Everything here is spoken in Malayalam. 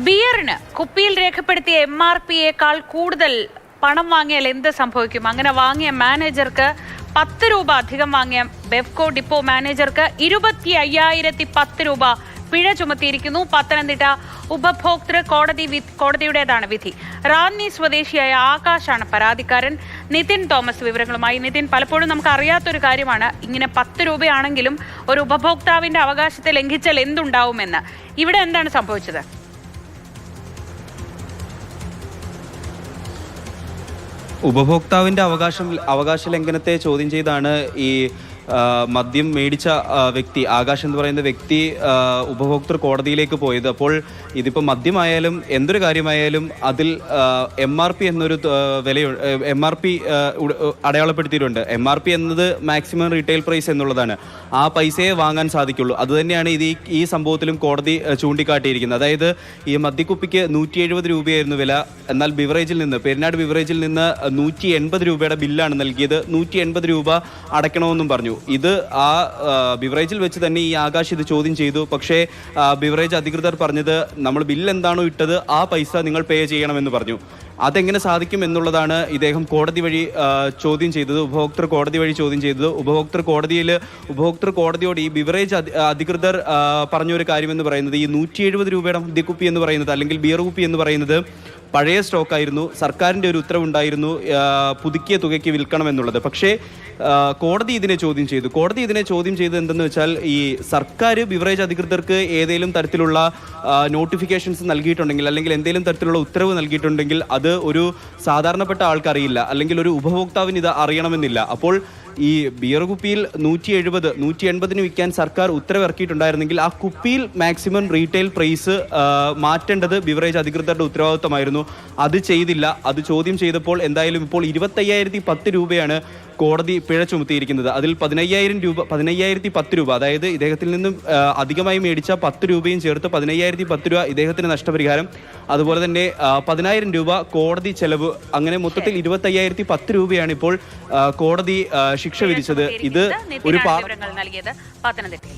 ബിയറിന് കുപ്പിയിൽ രേഖപ്പെടുത്തിയ MRP-യേക്കാൾ കൂടുതൽ പണം വാങ്ങിയാൽ എന്ത് സംഭവിക്കും? അങ്ങനെ വാങ്ങിയ മാനേജർക്ക് 10 രൂപ അധികം വാങ്ങിയ ബെവ്കോ ഡിപ്പോ മാനേജർക്ക് 25,010 രൂപ പിഴ ചുമത്തിയിരിക്കുന്നു. പത്തനംതിട്ട ഉപഭോക്തൃ കോടതിയുടേതാണ് വിധി. റാന്നി സ്വദേശിയായ ആകാശാണ് പരാതിക്കാരൻ. നിതിൻ തോമസ് വിവരങ്ങളുമായി. നിതിൻ, പലപ്പോഴും നമുക്ക് അറിയാത്തൊരു കാര്യമാണ് ഇങ്ങനെ 10 രൂപയാണെങ്കിലും ഒരു ഉപഭോക്താവിന്റെ അവകാശത്തെ ലംഘിച്ചാൽ എന്തുണ്ടാവുമെന്ന്. ഇവിടെ എന്താണ് സംഭവിച്ചത്? ഉപഭോക്താവിൻ്റെ അവകാശ ലംഘനത്തെ ചോദ്യം ചെയ്താണ് ഈ മദ്യം മേടിച്ച വ്യക്തി, ആകാശ് എന്ന് പറയുന്ന വ്യക്തി ഉപഭോക്തൃ കോടതിയിലേക്ക് പോയത്. അപ്പോൾ ഇതിപ്പോൾ മദ്യമായാലും എന്തൊരു കാര്യമായാലും അതിൽ MRP എന്നൊരു MRP അടയാളപ്പെടുത്തിയിട്ടുണ്ട്. MRP എന്നത് മാക്സിമം റീറ്റെയിൽ പ്രൈസ് എന്നുള്ളതാണ്. ആ പൈസയെ വാങ്ങാൻ സാധിക്കുള്ളൂ. അതുതന്നെയാണ് ഈ സംഭവത്തിലും കോടതി ചൂണ്ടിക്കാട്ടിയിരിക്കുന്നത്. അതായത് ഈ മദ്യക്കുപ്പിക്ക് 170 രൂപയായിരുന്നു വില. എന്നാൽ പെരിനാട് ബിവറേജിൽ നിന്ന് 180 രൂപയുടെ ബില്ലാണ് നൽകിയത്. 180 രൂപ അടയ്ക്കണമെന്നും പറഞ്ഞു. ഇത് ബിവറേജിൽ വെച്ച് തന്നെ ഈ ആകാശ് ഇത് ചോദ്യം ചെയ്തു. പക്ഷേ ബിവറേജ് അധികൃതർ പറഞ്ഞത് നമ്മൾ ബില്ല് എന്താണോ ഇട്ടത് ആ പൈസ നിങ്ങൾ പേ ചെയ്യണമെന്ന് പറഞ്ഞു. അതെങ്ങനെ സാധിക്കും എന്നുള്ളതാണ് ഇദ്ദേഹം കോടതി വഴി ചോദ്യം ചെയ്തത്, ഉപഭോക്തൃ കോടതി വഴി ചോദ്യം ചെയ്തത്. ഉപഭോക്തൃ കോടതിയോട് ഈ ബിവറേജ് അധികൃതർ പറഞ്ഞൊരു കാര്യമെന്ന് പറയുന്നത് ഈ 170 രൂപയുടെ മദ്യക്കുപ്പി എന്ന് പറയുന്നത്, അല്ലെങ്കിൽ ബിയർ കുപ്പി എന്ന് പറയുന്നത് പഴയ സ്റ്റോക്കായിരുന്നു. സർക്കാരിൻ്റെ ഒരു ഉത്തരവുണ്ടായിരുന്നു പുതുക്കിയ തുകയ്ക്ക് വിൽക്കണമെന്നുള്ളത്. പക്ഷേ കോടതി ഇതിനെ ചോദ്യം ചെയ്തു. എന്തെന്ന് വെച്ചാൽ ഈ സർക്കാർ ബിവറേജ് അധികൃതർക്ക് ഏതെങ്കിലും തരത്തിലുള്ള നോട്ടിഫിക്കേഷൻസ് നൽകിയിട്ടുണ്ടെങ്കിൽ, അല്ലെങ്കിൽ എന്തെങ്കിലും തരത്തിലുള്ള ഉത്തരവ് നൽകിയിട്ടുണ്ടെങ്കിൽ അത് ഒരു സാധാരണപ്പെട്ട ആൾക്കറിയില്ല, അല്ലെങ്കിൽ ഒരു ഉപഭോക്താവിന് ഇത് അറിയണമെന്നില്ല. അപ്പോൾ ഈ ബിയർ കുപ്പിയിൽ 180 വിൽക്കാൻ സർക്കാർ ഉത്തരവിറക്കിയിട്ടുണ്ടായിരുന്നെങ്കിൽ ആ കുപ്പിയിൽ മാക്സിമം റീറ്റെയിൽ പ്രൈസ് മാറ്റേണ്ടത് ബിവറേജ് അധികൃതരുടെ ഉത്തരവാദിത്തമായിരുന്നു. അത് ചെയ്തില്ല. അത് ചോദ്യം ചെയ്തപ്പോൾ എന്തായാലും ഇപ്പോൾ 25,010 രൂപയാണ് കോടതി പിഴ ചുമത്തിയിരിക്കുന്നത്. അതിൽ 15,010 രൂപ, അതായത് ഇദ്ദേഹത്തിൽ നിന്നും അധികമായി മേടിച്ച 10 രൂപയും ചേർത്ത് 15,010 രൂപ ഇദ്ദേഹത്തിന് നഷ്ടപരിഹാരം, അതുപോലെ തന്നെ 10,000 രൂപ കോടതി ചെലവ്, അങ്ങനെ മൊത്തത്തിൽ 25,010 രൂപയാണ് ഇപ്പോൾ കോടതി ശിക്ഷ വിധിച്ചത്. ഇത് ഒരു നൽകിയത് പത്തനംതിട്ടയിൽ.